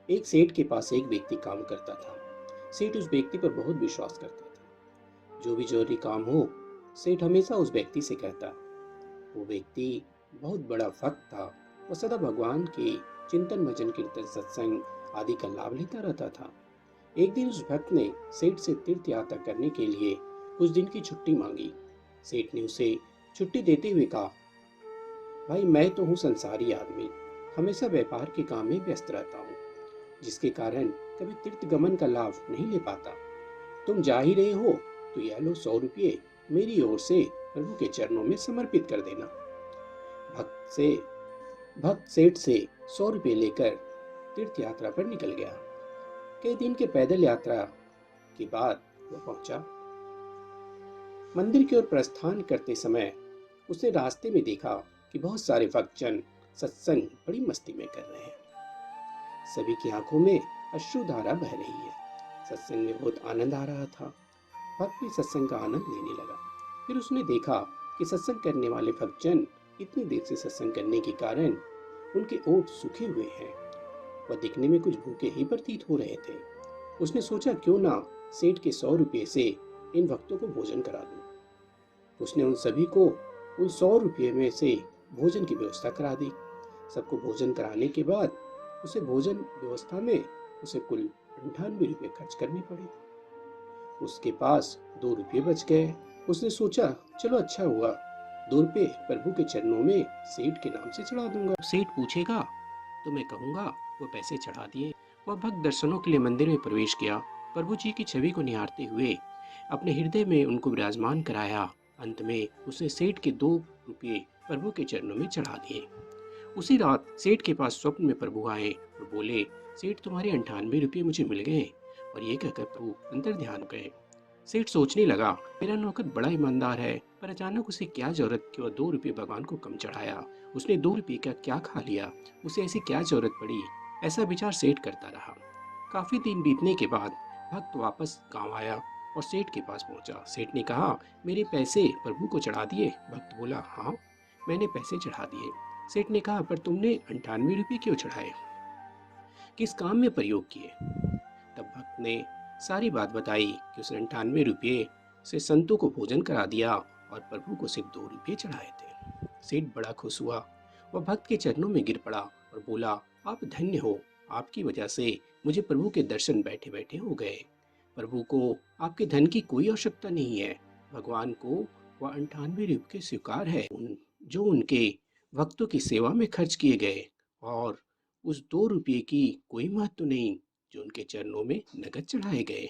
एक सेठ के पास एक व्यक्ति काम करता था। सेठ उस व्यक्ति पर बहुत विश्वास करता था। जो भी जरूरी काम हो, सेठ हमेशा उस व्यक्ति से कहता। वो व्यक्ति बहुत बड़ा भक्त था। वो सदा भगवान के चिंतन भजन कीर्तन सत्संग आदि का लाभ लेता रहता था। एक दिन उस भक्त ने सेठ से तीर्थ यात्रा करने के लिए कुछ दिन की छुट्टी मांगी। सेठ ने उसे छुट्टी देते हुए कहा, भाई मैं तो हूँ संसारी आदमी, हमेशा व्यापार के काम में व्यस्त रहता हूँ, जिसके कारण कभी तीर्थ गमन का लाभ नहीं ले पाता। तुम जा ही रहे हो तो यह लो 100 रुपये मेरी ओर से प्रभु के चरणों में समर्पित कर देना। भक्त से भक्त सेठ से 100 रुपये लेकर तीर्थ यात्रा पर निकल गया। कई दिन के पैदल यात्रा के बाद वह पहुंचा। मंदिर की ओर प्रस्थान करते समय उसने रास्ते में देखा कि बहुत सारे भक्तजन सत्संग बड़ी मस्ती में कर रहे हैं। सभी की आंखों में अश्रुधारा बह रही है। सत्संग में बहुत आनंद आ रहा था। भक्त भी सत्संग का आनंद लेने लगा। फिर उसने देखा कि सत्संग करने वाले भक्तजन इतनी देर से सत्संग करने के कारण उनके ओठ सूखे हुए हैं। वह दिखने में कुछ भूखे ही प्रतीत हो रहे थे। उसने सोचा क्यों ना सेठ के 100 रुपये से इन भक्तों को भोजन करा दूं। उसने उन सभी को उन 100 रुपये में से भोजन की व्यवस्था करा दी। सबको भोजन कराने के बाद उसे भोजन व्यवस्था में उसे कुल 98 रुपये खर्च करने पड़े। उसके पास 2 रुपये बच गए। उसने सोचा चलो अच्छा हुआ, 2 रुपये प्रभु के चरणों में सेठ के नाम से चढ़ा दूंगा। सेठ पूछेगा तो मैं कहूंगा वो पैसे चढ़ा दिए। वह भक्त दर्शनों के लिए मंदिर में प्रवेश किया। प्रभु जी की छवि को निहारते हुए अपने हृदय में उनको विराजमान कराया। अंत में उसने सेठ के 2 रुपये प्रभु के चरणों में चढ़ा दिए। उसी रात सेठ के पास स्वप्न में प्रभु आए और बोले, सेठ तुम्हारे 98 रुपये मुझे मिल गए। और ये कहकर प्रभु अंतर ध्यान गए। सेठ सोचने लगा, मेरा नौकर बड़ा ईमानदार है, पर अचानक उसे क्या जरूरत कि वह 2 रुपये भगवान को कम चढ़ाया। उसने 2 रुपये का क्या खा लिया, उसे ऐसी क्या जरूरत पड़ी। ऐसा विचार सेठ करता रहा। काफी दिन बीतने के बाद भक्त वापस गांव आया और सेठ के पास पहुंचा। सेठ ने कहा, मेरे पैसे प्रभु को चढ़ा दिए। भक्त बोला, हाँ मैंने पैसे चढ़ा दिए। सेठ ने कहा, पर तुमने 98 रुपये क्यों चढ़ाए, किस काम में प्रयोग किए। तब भक्त ने सारी बात बताई कि उसने 98 रुपये से संतों को भोजन करा दिया और प्रभु को सिर्फ 2 रुपये चढ़ाए थे। सेठ बड़ा खुश हुआ। वह भक्त के चरणों में गिर पड़ा और बोला, आप धन्य हो, आपकी वजह से मुझे प्रभु के दर्शन बैठे बैठे हो गए। प्रभु को आपके धन की कोई आवश्यकता नहीं है। भगवान को वह 98 रुपये स्वीकार है जो उनके भक्तों की सेवा में खर्च किए गए, और उस 2 रुपये की कोई महत्व नहीं जो उनके चरणों में नकद चढ़ाए गए।